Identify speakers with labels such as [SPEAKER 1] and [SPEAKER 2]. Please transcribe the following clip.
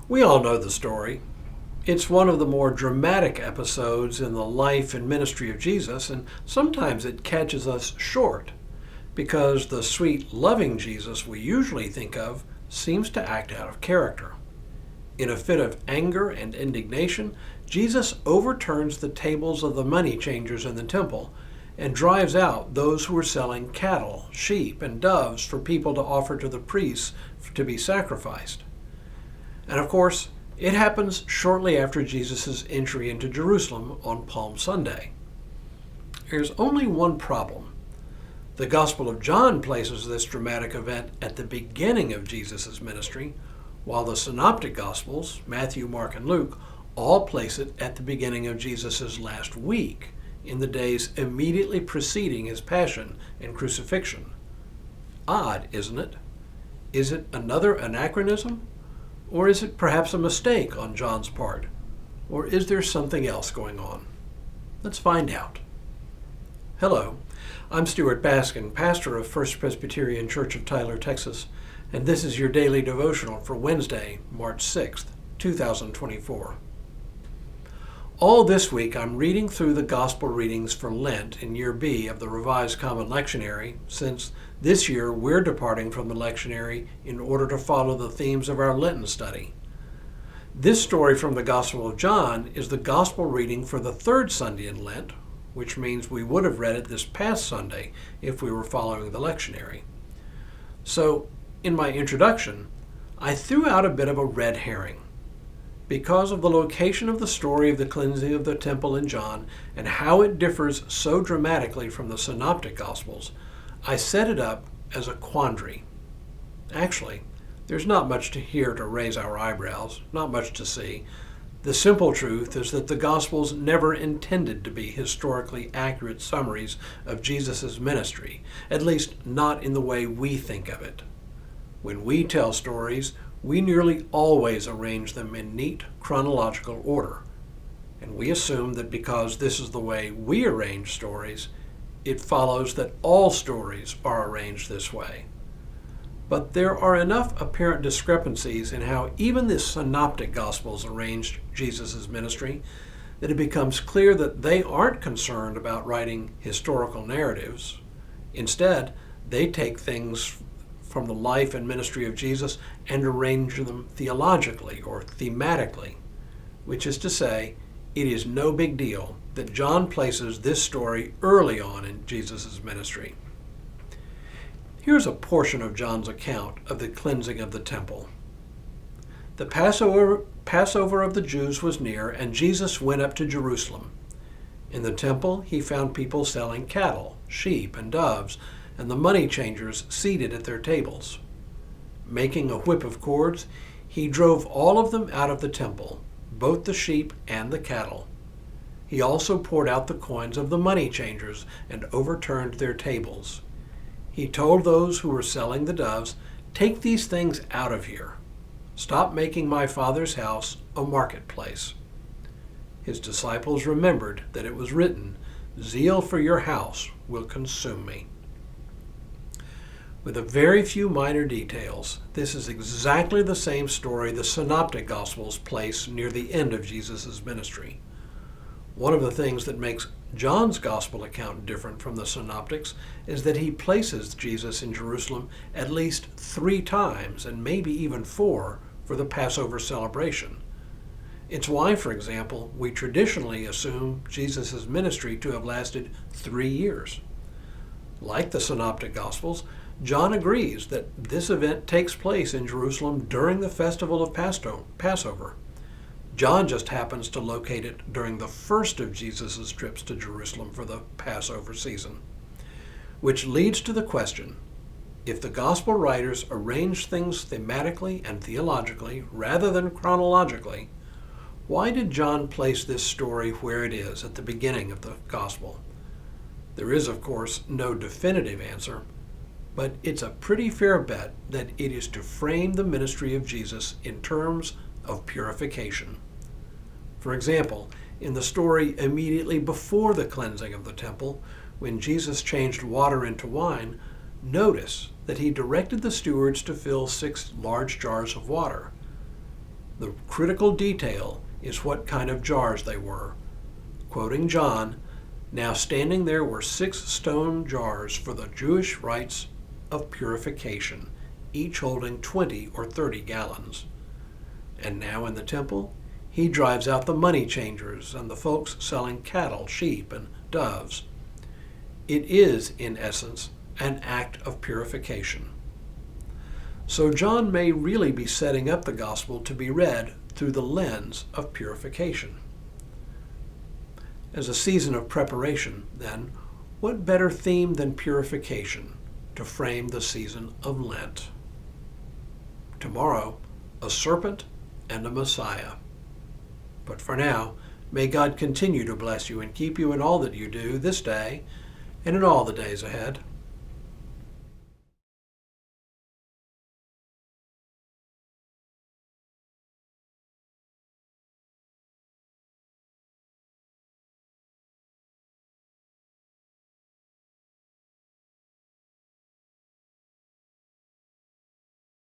[SPEAKER 1] We all know the story. It's one of the more dramatic episodes in the life and ministry of Jesus, and sometimes it catches us short because the sweet, loving Jesus we usually think of seems to act out of character. In a fit of anger and indignation, Jesus overturns the tables of the money changers in the temple and drives out those who were selling cattle, sheep, and doves for people to offer to the priests to be sacrificed. And of course, it happens shortly after Jesus' entry into Jerusalem on Palm Sunday. There's only one problem. The Gospel of John places this dramatic event at the beginning of Jesus' ministry, while the synoptic Gospels, Matthew, Mark, and Luke, all place it at the beginning of Jesus' last week, in the days immediately preceding his passion and crucifixion. Odd, isn't it? Is it another anachronism? Or is it perhaps a mistake on John's part? Or is there something else going on? Let's find out. Hello, I'm Stuart Baskin, pastor of First Presbyterian Church of Tyler, Texas, and this is your daily devotional for Wednesday, March 6th, 2024. All this week I'm reading through the Gospel readings for Lent in Year B of the Revised Common Lectionary, since this year we're departing from the lectionary in order to follow the themes of our Lenten study. This story from the Gospel of John is the Gospel reading for the third Sunday in Lent, which means we would have read it this past Sunday if we were following the lectionary. So, in my introduction, I threw out a bit of a red herring. Because of the location of the story of the cleansing of the temple in John and how it differs so dramatically from the synoptic Gospels, I set it up as a quandary. Actually, there's not much here to raise our eyebrows, not much to see. The simple truth is that the Gospels never intended to be historically accurate summaries of Jesus' ministry, at least not in the way we think of it. When we tell stories, we nearly always arrange them in neat chronological order, and we assume that because this is the way we arrange stories, it follows that all stories are arranged this way. But there are enough apparent discrepancies in how even the synoptic Gospels arranged Jesus' ministry that it becomes clear that they aren't concerned about writing historical narratives. Instead, they take things from the life and ministry of Jesus and arrange them theologically or thematically, which is to say, it is no big deal that John places this story early on in Jesus' ministry. Here's a portion of John's account of the cleansing of the temple. The Passover of the Jews was near, and Jesus went up to Jerusalem. In the temple, he found people selling cattle, sheep, and doves, and the money changers seated at their tables. Making a whip of cords, he drove all of them out of the temple, both the sheep and the cattle. He also poured out the coins of the money changers and overturned their tables. He told those who were selling the doves, "Take these things out of here. Stop making my Father's house a marketplace." His disciples remembered that it was written, "Zeal for your house will consume me." With a very few minor details, this is exactly the same story the synoptic Gospels place near the end of Jesus' ministry. One of the things that makes John's Gospel account different from the synoptics is that he places Jesus in Jerusalem at least 3 times, and maybe even 4, for the Passover celebration. It's why, for example, we traditionally assume Jesus' ministry to have lasted 3 years. Like the synoptic Gospels, John agrees that this event takes place in Jerusalem during the festival of Passover. John just happens to locate it during the first of Jesus' trips to Jerusalem for the Passover season. Which leads to the question, if the Gospel writers arrange things thematically and theologically rather than chronologically, why did John place this story where it is at the beginning of the Gospel? There is, of course, no definitive answer, but it's a pretty fair bet that it is to frame the ministry of Jesus in terms of purification. For example, in the story immediately before the cleansing of the temple, when Jesus changed water into wine, notice that he directed the stewards to fill 6 large jars of water. The critical detail is what kind of jars they were. Quoting John, "Now standing there were 6 stone jars for the Jewish rites of purification, each holding 20 or 30 gallons. And now in the temple, he drives out the money changers and the folks selling cattle, sheep, and doves." It is, in essence, an act of purification. So John may really be setting up the gospel to be read through the lens of purification. As a season of preparation, then, what better theme than purification to frame the season of Lent? Tomorrow, a serpent and a Messiah. But for now, may God continue to bless you and keep you in all that you do this day and in all the days ahead.